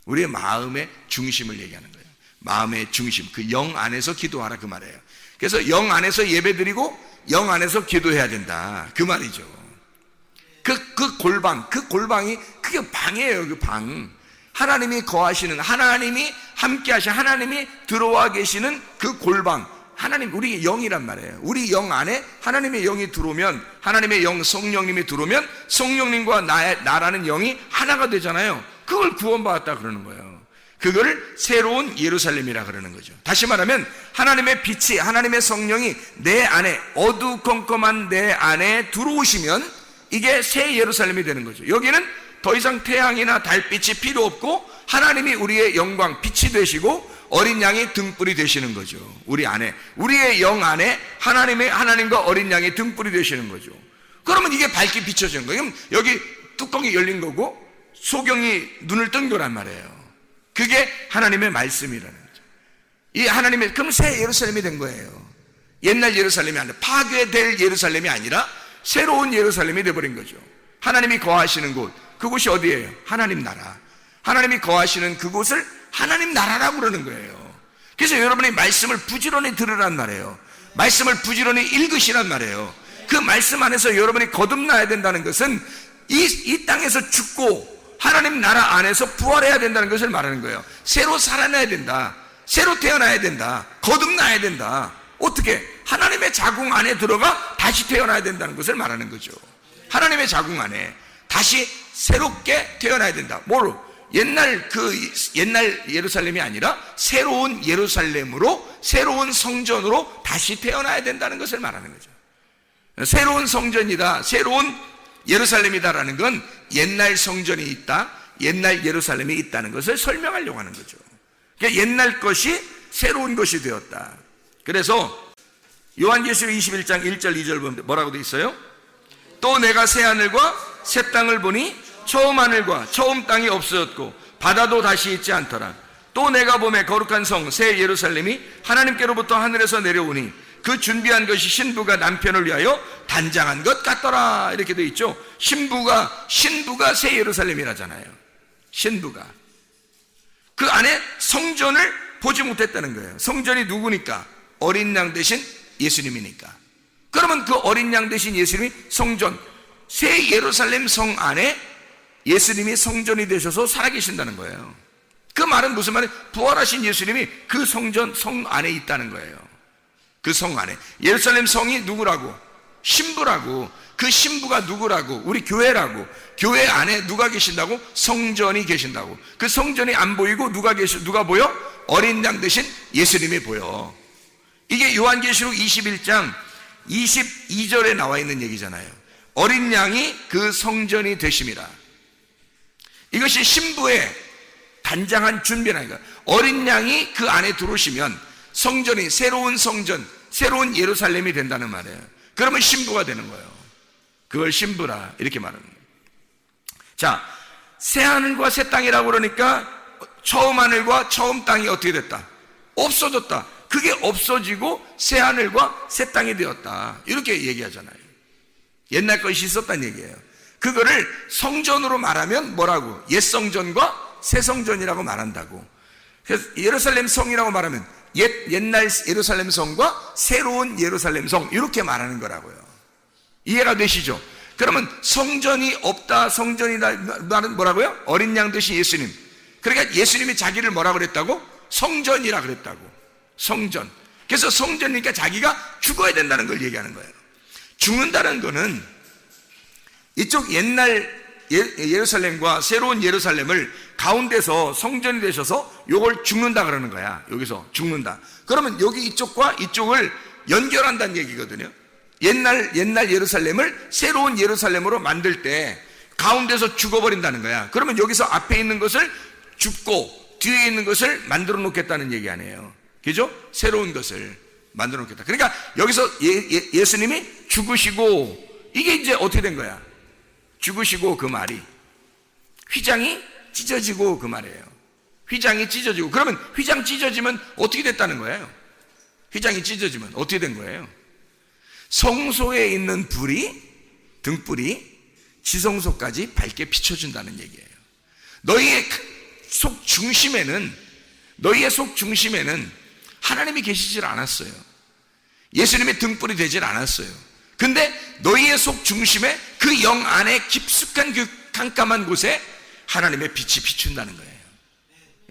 우리의 마음의 중심을 얘기하는 거예요. 마음의 중심, 그 영 안에서 기도하라, 그 말이에요. 그래서 영 안에서 예배드리고 영 안에서 기도해야 된다, 그 말이죠. 그 골방이 그게 방이에요. 그 방. 하나님이 거하시는, 하나님이 함께 하시는, 하나님이 들어와 계시는 그 골방, 하나님, 우리 영이란 말이에요. 우리 영 안에 하나님의 영이 들어오면, 하나님의 영 성령님이 들어오면 성령님과 나라는 영이 하나가 되잖아요. 그걸 구원받았다 그러는 거예요. 그거를 새로운 예루살렘이라 그러는 거죠. 다시 말하면 하나님의 빛이, 하나님의 성령이 내 안에, 어두컴컴한 내 안에 들어오시면 이게 새 예루살렘이 되는 거죠. 여기는 더 이상 태양이나 달빛이 필요 없고 하나님이 우리의 영광, 빛이 되시고 어린 양이 등불이 되시는 거죠. 우리 안에, 우리의 영 안에 하나님과 어린 양이 등불이 되시는 거죠. 그러면 이게 밝게 비춰지는 거예요. 그럼 여기 뚜껑이 열린 거고 소경이 눈을 뜬 거란 말이에요. 그게 하나님의 말씀이라는 거죠. 이 하나님의, 그럼 새 예루살렘이 된 거예요. 옛날 예루살렘이 아니라, 파괴될 예루살렘이 아니라 새로운 예루살렘이 되어버린 거죠. 하나님이 거하시는 곳, 그곳이 어디예요? 하나님 나라. 하나님이 거하시는 그곳을 하나님 나라라고 그러는 거예요. 그래서 여러분이 말씀을 부지런히 들으란 말이에요. 말씀을 부지런히 읽으시란 말이에요. 그 말씀 안에서 여러분이 거듭나야 된다는 것은 이 땅에서 죽고 하나님 나라 안에서 부활해야 된다는 것을 말하는 거예요. 새로 살아나야 된다, 새로 태어나야 된다, 거듭나야 된다. 어떻게? 하나님의 자궁 안에 들어가 다시 태어나야 된다는 것을 말하는 거죠. 하나님의 자궁 안에 다시 새롭게 태어나야 된다. 뭐로? 옛날 예루살렘이 아니라 새로운 예루살렘으로, 새로운 성전으로 다시 태어나야 된다는 것을 말하는 거죠. 새로운 성전이다, 새로운 예루살렘이다라는 건 옛날 성전이 있다, 옛날 예루살렘이 있다는 것을 설명하려고 하는 거죠. 그러니까 옛날 것이 새로운 것이 되었다. 그래서 요한계시록 21장 1절 2절 보면 뭐라고 되어 있어요? 또 내가 새 하늘과 새 땅을 보니 처음 하늘과 처음 땅이 없어졌고 바다도 다시 있지 않더라. 또 내가 보매 거룩한 성 새 예루살렘이 하나님께로부터 하늘에서 내려오니 그 준비한 것이 신부가 남편을 위하여 단장한 것 같더라. 이렇게 되어 있죠. 신부가 새 예루살렘이라잖아요. 신부가 그 안에 성전을 보지 못했다는 거예요. 성전이 누구니까? 어린 양 대신 예수님이니까. 그러면 그 어린 양 대신 예수님이 성전, 새 예루살렘 성 안에 예수님이 성전이 되셔서 살아계신다는 거예요. 그 말은 무슨 말이에요? 부활하신 예수님이 그 성 안에 있다는 거예요. 그 성 안에. 예루살렘 성이 누구라고? 신부라고. 그 신부가 누구라고? 우리 교회라고. 교회 안에 누가 계신다고? 성전이 계신다고. 그 성전이 안 보이고 누가 보여? 어린 양 대신 예수님이 보여. 이게 요한계시록 21장 22절에 나와 있는 얘기잖아요. 어린 양이 그 성전이 되심이라. 이것이 신부의 단장한 준비라니까. 어린 양이 그 안에 들어오시면 성전이 새로운 성전, 새로운 예루살렘이 된다는 말이에요. 그러면 신부가 되는 거예요. 그걸 신부라 이렇게 말하는 거예요. 자, 새 하늘과 새 땅이라고 그러니까 처음 하늘과 처음 땅이 어떻게 됐다? 없어졌다. 그게 없어지고 새 하늘과 새 땅이 되었다. 이렇게 얘기하잖아요. 옛날 것이 있었다는 얘기예요. 그거를 성전으로 말하면 뭐라고? 옛 성전과 새 성전이라고 말한다고. 그래서 예루살렘 성이라고 말하면 옛날 예루살렘 성과 새로운 예루살렘 성 이렇게 말하는 거라고요. 이해가 되시죠? 그러면 성전이 없다, 성전이다 말은 뭐라고요? 어린 양 되신 예수님. 그러니까 예수님이 자기를 뭐라고 그랬다고? 성전이라 그랬다고. 성전. 그래서 성전이니까 자기가 죽어야 된다는 걸 얘기하는 거예요. 죽는다는 거는 이쪽 옛날 예루살렘과 새로운 예루살렘을 가운데서 성전이 되셔서 요걸 죽는다 그러는 거야. 여기서 죽는다. 그러면 여기 이쪽과 이쪽을 연결한다는 얘기거든요. 옛날 예루살렘을 새로운 예루살렘으로 만들 때 가운데서 죽어버린다는 거야. 그러면 여기서 앞에 있는 것을 죽고 뒤에 있는 것을 만들어 놓겠다는 얘기 아니에요. 그죠? 새로운 것을 만들어 놓겠다. 그러니까 여기서 예수님이 죽으시고 이게 이제 어떻게 된 거야? 죽으시고 그 말이 휘장이 찢어지고 그 말이에요. 휘장이 찢어지고. 그러면 휘장 찢어지면 어떻게 됐다는 거예요? 휘장이 찢어지면 어떻게 된 거예요? 성소에 있는 불이, 등불이 지성소까지 밝게 비춰준다는 얘기예요. 너희의 속 중심에는 하나님이 계시질 않았어요. 예수님의 등불이 되질 않았어요. 근데 너희의 속 중심에 그 영 안에 깊숙한 그 깜깜한 곳에 하나님의 빛이 비춘다는 거예요.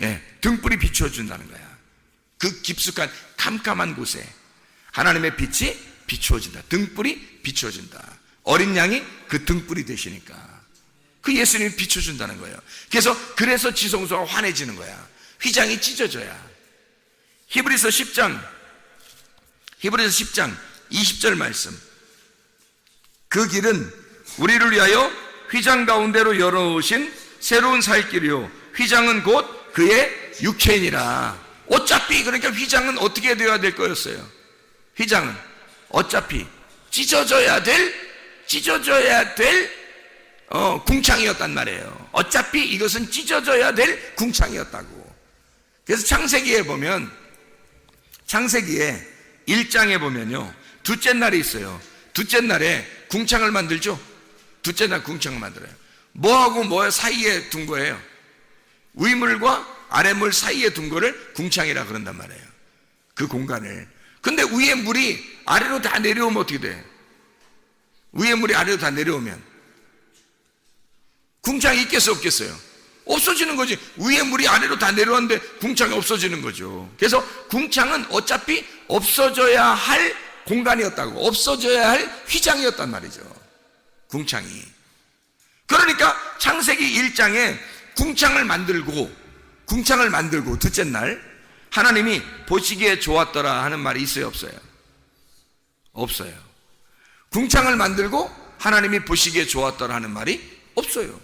예, 등불이 비춰준다는 거야. 그 깊숙한 깜깜한 곳에 하나님의 빛이 비추어진다. 등불이 비추어진다. 어린 양이 그 등불이 되시니까 그 예수님이 비춰준다는 거예요. 그래서 지성소가 환해지는 거야. 휘장이 찢어져야. 히브리서 10장 20절 말씀. 그 길은 우리를 위하여 휘장 가운데로 열어오신 새로운 살 길이요 휘장은 곧 그의 육체이니라. 어차피 그러니까 휘장은 어떻게 되어야 될 거였어요? 휘장은 어차피 찢어져야 될 궁창이었단 말이에요. 어차피 이것은 찢어져야 될 궁창이었다고. 그래서 창세기에 보면 창세기에 1장에 보면요 둘째 날이 있어요. 둘째 날에 궁창을 만들죠. 둘째 날 궁창을 만들어요. 뭐하고 뭐 사이에 둔 거예요? 위물과 아랫물 사이에 둔 거를 궁창이라 그런단 말이에요. 그 공간을. 근데 위에 물이 아래로 다 내려오면 어떻게 돼? 위에 물이 아래로 다 내려오면 궁창이 있겠어요, 없겠어요? 없어지는 거지. 위에 물이 아래로 다 내려왔는데 궁창이 없어지는 거죠. 그래서 궁창은 어차피 없어져야 할 공간이었다고. 없어져야 할 휘장이었단 말이죠. 궁창이. 그러니까 창세기 1장에 궁창을 만들고 둘째 날 하나님이 보시기에 좋았더라 하는 말이 있어요, 없어요? 없어요. 궁창을 만들고 하나님이 보시기에 좋았더라 하는 말이 없어요.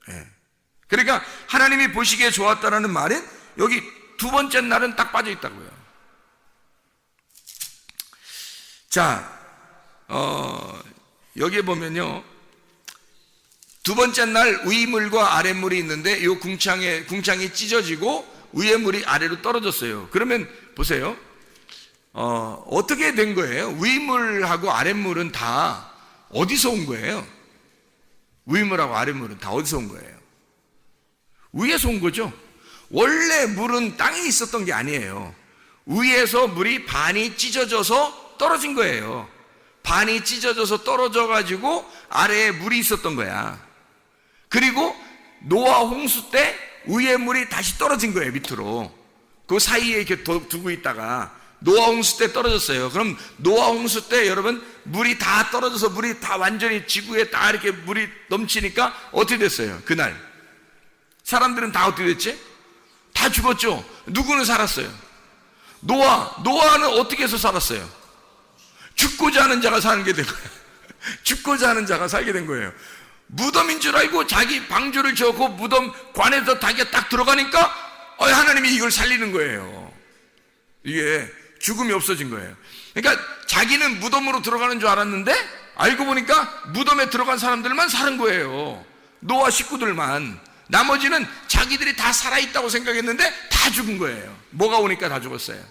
네. 그러니까 하나님이 보시기에 좋았다라는 말은 여기 두 번째 날은 딱 빠져 있다고요. 자, 여기에 보면요 두 번째 날 위물과 아랫물이 있는데 이 궁창이 찢어지고 위에 물이 아래로 떨어졌어요. 그러면 보세요. 어떻게 된 거예요? 위물하고 아랫물은 다 어디서 온 거예요? 위물하고 아랫물은 다 어디서 온 거예요? 위에서 온 거죠. 원래 물은 땅에 있었던 게 아니에요. 위에서 물이 반이 찢어져서 떨어진 거예요. 반이 찢어져서 떨어져 가지고 아래에 물이 있었던 거야. 그리고 노아 홍수 때 위에 물이 다시 떨어진 거예요, 밑으로. 그 사이에 이렇게 두고 있다가 노아 홍수 때 떨어졌어요. 그럼 노아 홍수 때 여러분 물이 다 떨어져서 물이 다 완전히 지구에 다 이렇게 물이 넘치니까 어떻게 됐어요? 그날 사람들은 다 어떻게 됐지? 다 죽었죠. 누구는 살았어요? 노아는 어떻게 해서 살았어요? 죽고자 하는 자가 사는 게 된 거예요. 죽고자 하는 자가 살게 된 거예요. 무덤인 줄 알고 자기 방주를 지었고 무덤 관에서 자기가 딱 들어가니까 하나님이 이걸 살리는 거예요. 이게 죽음이 없어진 거예요. 그러니까 자기는 무덤으로 들어가는 줄 알았는데 알고 보니까 무덤에 들어간 사람들만 사는 거예요. 노아 식구들만. 나머지는 자기들이 다 살아있다고 생각했는데 다 죽은 거예요. 뭐가 오니까 다 죽었어요?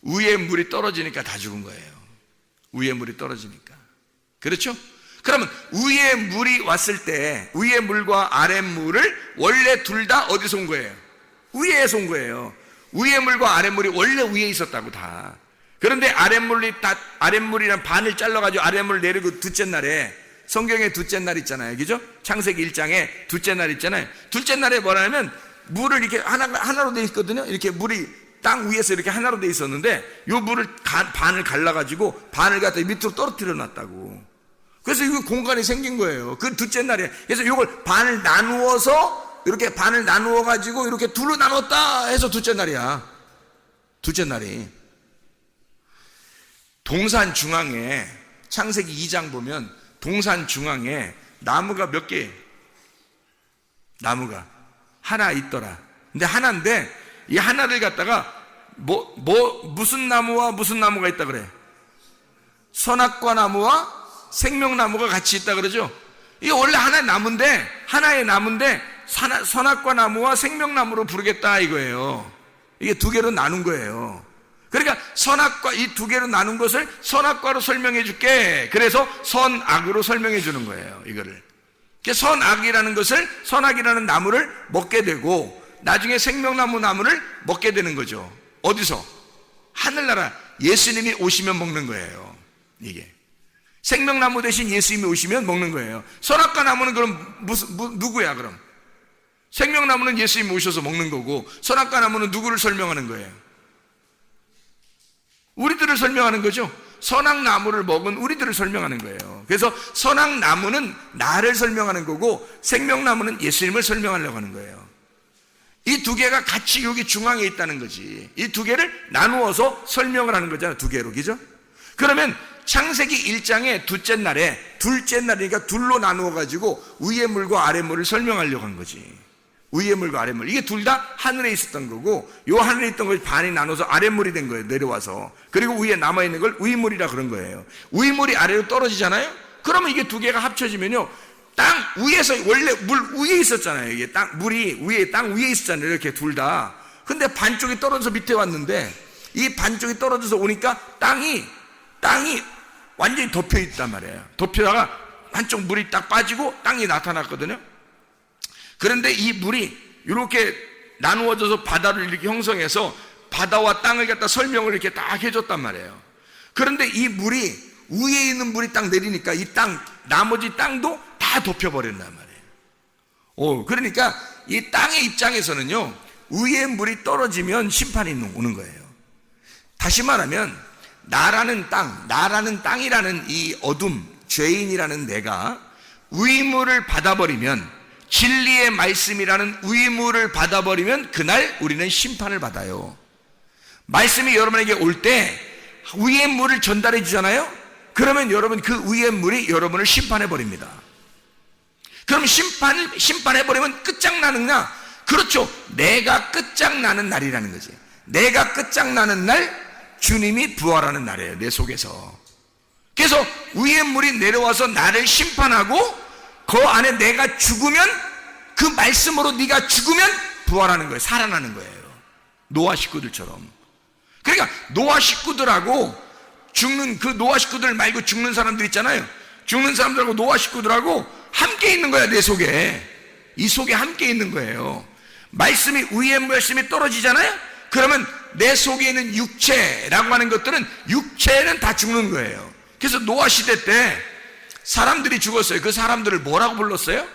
위에 물이 떨어지니까 다 죽은 거예요. 위에 물이 떨어지니까. 그렇죠? 그러면 위에 물이 왔을 때 위에 물과 아래 물을 원래 둘 다 어디서 온 거예요? 위에서 온 거예요. 위에 물과 아래 물이 원래 위에 있었다고 다. 그런데 아랫물이란 반을 잘라가지고 아랫물 내리고 둘째 날에 성경에 둘째 날 있잖아요. 그죠? 창세기 1장에 둘째 날 있잖아요. 둘째 날에 뭐라냐면 물을 이렇게 하나로 돼 있거든요. 이렇게 물이 땅 위에서 이렇게 하나로 돼 있었는데 요 물을 반을 갈라가지고 반을 갖다 밑으로 떨어뜨려 놨다고. 그래서 이거 공간이 생긴 거예요. 그 둘째 날에. 그래서 이걸 반을 나누어서 이렇게 반을 나누어 가지고 이렇게 둘로 나눴다 해서 둘째 날이야. 둘째 날이. 동산 중앙에 창세기 2장 보면 동산 중앙에 나무가 몇 개? 나무가 하나 있더라. 근데 하나인데 이 하나를 갖다가 무슨 나무와 무슨 나무가 있다 그래? 선악과 나무와 생명나무가 같이 있다 그러죠. 이게 원래 하나의 나무인데 선악과 나무와 생명나무로 부르겠다 이거예요. 이게 두 개로 나눈 거예요. 그러니까 선악과 이 두 개로 나눈 것을 선악과로 설명해 줄게. 그래서 선악으로 설명해 주는 거예요. 이거를. 선악이라는 것을 선악이라는 나무를 먹게 되고 나중에 생명나무 나무를 먹게 되는 거죠. 어디서? 하늘나라 예수님이 오시면 먹는 거예요. 이게 생명나무 대신 예수님이 오시면 먹는 거예요. 선악과 나무는 그럼 누구야 그럼? 생명나무는 예수님이 오셔서 먹는 거고 선악과 나무는 누구를 설명하는 거예요? 우리들을 설명하는 거죠. 선악나무를 먹은 우리들을 설명하는 거예요. 그래서 선악나무는 나를 설명하는 거고 생명나무는 예수님을 설명하려고 하는 거예요. 이 두 개가 같이 여기 중앙에 있다는 거지. 이 두 개를 나누어서 설명을 하는 거잖아요. 두 개로. 그죠? 그러면 창세기 1장의 둘째 날이니까 둘로 나누어 가지고 위에 물과 아래 물을 설명하려고 한 거지. 위에 물과 아래 물. 이게 둘 다 하늘에 있었던 거고 요 하늘에 있던 것이 반이 나눠서 아래 물이 된 거예요. 내려와서. 그리고 위에 남아 있는 걸 위물이라 그런 거예요. 위물이 아래로 떨어지잖아요. 그러면 이게 두 개가 합쳐지면요. 땅 위에서 원래 물 위에 있었잖아요. 이게 땅 위에 있었잖아요. 이렇게 둘 다. 근데 반쪽이 떨어져서 밑에 왔는데 이 반쪽이 떨어져서 오니까 땅이 완전히 덮여 있단 말이에요. 덮여다가 한쪽 물이 딱 빠지고 땅이 나타났거든요. 그런데 이 물이 이렇게 나누어져서 바다를 이렇게 형성해서 바다와 땅을 갖다 설명을 이렇게 딱 해줬단 말이에요. 그런데 이 물이 위에 있는 물이 딱 내리니까 이 나머지 땅도 다 덮여버린단 말이에요. 그러니까 이 땅의 입장에서는요, 위에 물이 떨어지면 심판이 오는 거예요. 다시 말하면, 나라는 땅이라는 이 어둠, 죄인이라는 내가 위물을 받아버리면, 진리의 말씀이라는 위물을 받아버리면 그날 우리는 심판을 받아요. 말씀이 여러분에게 올 때 위의 물을 전달해 주잖아요. 그러면 여러분 그 위의 물이 여러분을 심판해 버립니다. 그럼 심판해 버리면 끝장나느냐? 그렇죠. 내가 끝장나는 날이라는 거지. 내가 끝장나는 날 주님이 부활하는 날이에요. 내 속에서. 그래서 위의 물이 내려와서 나를 심판하고 그 안에 내가 죽으면 그 말씀으로 네가 죽으면 부활하는 거예요. 살아나는 거예요. 노아 식구들처럼. 그러니까 노아 식구들하고 죽는 그 노아 식구들 말고 죽는 사람들 있잖아요. 죽는 사람들하고 노아 식구들하고 함께 있는 거야. 내 속에. 이 속에 함께 있는 거예요. 위에 말씀이 떨어지잖아요. 그러면 내 속에 있는 육체라고 하는 것들은 육체는 다 죽는 거예요. 그래서 노아 시대 때 사람들이 죽었어요. 그 사람들을 뭐라고 불렀어요?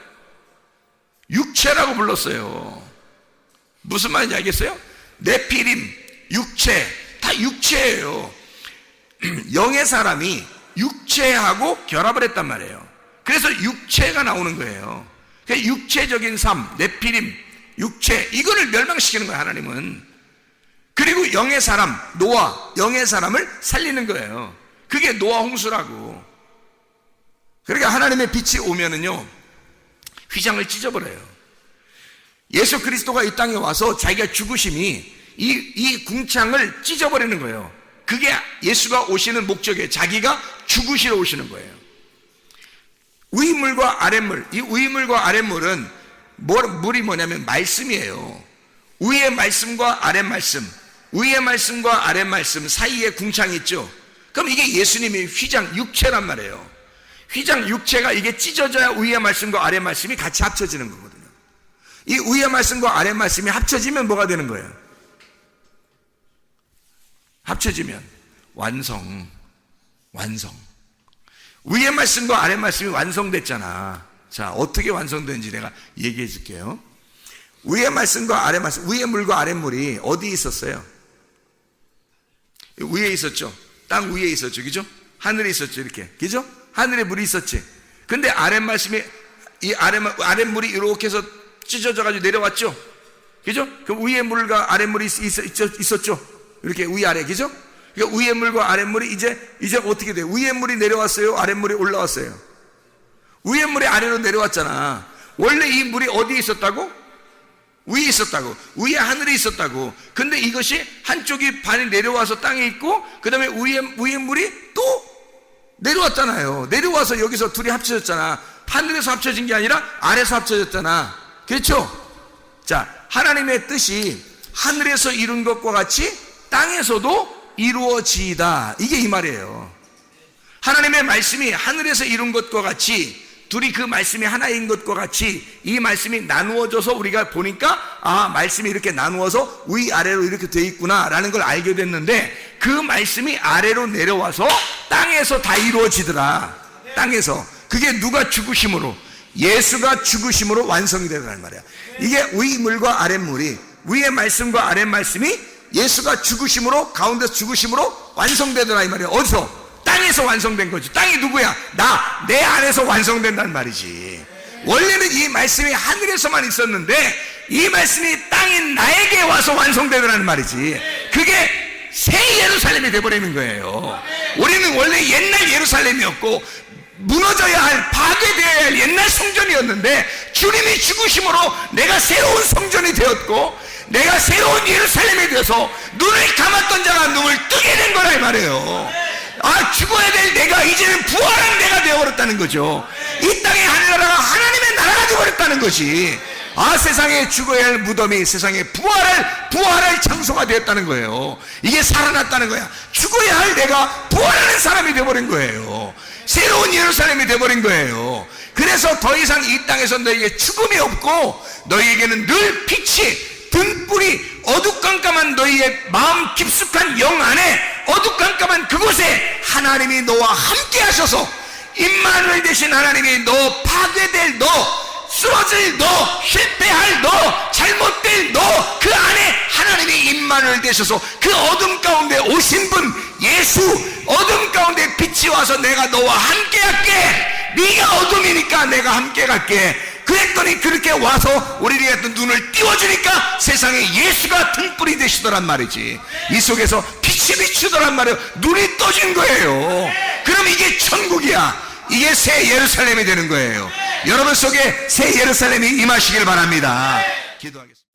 육체라고 불렀어요. 무슨 말인지 알겠어요? 네피림, 육체, 다 육체예요. 영의 사람이 육체하고 결합을 했단 말이에요. 그래서 육체가 나오는 거예요. 육체적인 삶, 네피림, 육체, 이거를 멸망시키는 거예요, 하나님은. 그리고 영의 사람, 노아, 영의 사람을 살리는 거예요. 그게 노아 홍수라고. 그러니까 하나님의 빛이 오면은요, 휘장을 찢어버려요. 예수 그리스도가 이 땅에 와서 자기가 죽으심이 이 궁창을 찢어버리는 거예요. 그게 예수가 오시는 목적이에요. 자기가 죽으시러 오시는 거예요. 위물과 아랫물, 이 위물과 아랫물은 물이 뭐냐면 말씀이에요. 위의 말씀과 아랫 말씀, 위의 말씀과 아랫 말씀 사이에 궁창이 있죠. 그럼 이게 예수님의 휘장 육체란 말이에요. 휘장 육체가 이게 찢어져야 위의 말씀과 아랫 말씀이 같이 합쳐지는 거거든요. 이 위의 말씀과 아랫 말씀이 합쳐지면 뭐가 되는 거예요? 합쳐지면 완성. 위의 말씀과 아랫 말씀이 완성됐잖아. 자, 어떻게 완성되는지 내가 얘기해 줄게요. 위의 말씀과 아랫 말씀, 위의 물과 아랫 물이 어디에 있었어요? 위에 있었죠. 땅 위에 있었죠. 그죠? 하늘에 있었죠. 이렇게. 그죠? 하늘에 물이 있었지. 근데 아랫 말씀이, 이 아랫 물이 이렇게 해서 찢어져 가지고 내려왔죠. 그죠? 그럼 위에 물과 아랫 물이 있었죠. 이렇게 위아래. 그죠? 그러니까 위에 물과 아랫 물이 이제 어떻게 돼요? 위에 물이 내려왔어요? 아랫 물이 올라왔어요? 위에 물이 아래로 내려왔잖아. 원래 이 물이 어디에 있었다고? 위에 있었다고. 위에 하늘에 있었다고. 근데 이것이 한쪽이 반이 내려와서 땅에 있고, 그 다음에 위에 물이 또 내려왔잖아요. 내려와서 여기서 둘이 합쳐졌잖아. 하늘에서 합쳐진 게 아니라 아래에서 합쳐졌잖아. 그렇죠? 자, 하나님의 뜻이 하늘에서 이룬 것과 같이 땅에서도 이루어지이다. 이게 이 말이에요. 하나님의 말씀이 하늘에서 이룬 것과 같이, 둘이 그 말씀이 하나인 것과 같이 이 말씀이 나누어져서 우리가 보니까, 아, 말씀이 이렇게 나누어서 위아래로 이렇게 돼 있구나 라는 걸 알게 됐는데, 그 말씀이 아래로 내려와서 땅에서 다 이루어지더라. 땅에서. 그게 누가 죽으심으로? 예수가 죽으심으로 완성이 되더라는 말이야. 이게 위물과 아랫물이, 위의 말씀과 아랫 말씀이 예수가 죽으심으로, 가운데서 죽으심으로 완성되더라 이 말이야. 어디서? 땅에서 완성된 거지. 땅이 누구야? 내 안에서 완성된다는 말이지. 원래는 이 말씀이 하늘에서만 있었는데 이 말씀이 땅인 나에게 와서 완성되더라는 말이지. 그게 새 예루살렘이 돼버리는 거예요. 우리는 원래 옛날 예루살렘이었고 무너져야 할, 파괴되어야 할 옛날 성전이었는데, 주님이 죽으심으로 내가 새로운 성전이 되었고 내가 새로운 예루살렘이 되어서 눈을 감았던 자가 눈을 뜨게 된 거라 이 말이에요. 아, 죽어야 될 내가 이제는 부활한 내가 되어버렸다는 거죠. 이 땅의 하늘나라가 하나님의 나라가 되어버렸다는 것이, 아, 세상에 죽어야 할 무덤이 세상에 부활할 장소가 되었다는 거예요. 이게 살아났다는 거야. 죽어야 할 내가 부활하는 사람이 되어버린 거예요. 새로운 예루살렘이 되어버린 거예요. 그래서 더 이상 이 땅에서 너에게 죽음이 없고 너희에게는 늘 빛이, 등불이 어두깜깜한 너희의 마음 깊숙한 영 안에, 어두깜깜한 그곳에 하나님이 너와 함께 하셔서, 임마누엘 되신 하나님이 너, 파괴될 너, 쓰러질 너, 실패할 너, 잘못될 너, 그 안에 하나님이 임마누엘 되셔서 그 어둠 가운데 오신 분 예수, 어둠 가운데 빛이 와서 내가 너와 함께 할게, 네가 어둠이니까 내가 함께 갈게. 그랬더니 그렇게 와서 우리에게 눈을 띄워주니까 세상에 예수가 등불이 되시더란 말이지. 이 속에서 빛이 비추더란 말이에요. 눈이 떠진 거예요. 그럼 이게 천국이야. 이게 새 예루살렘이 되는 거예요. 여러분 속에 새 예루살렘이 임하시길 바랍니다. 기도하겠습니다.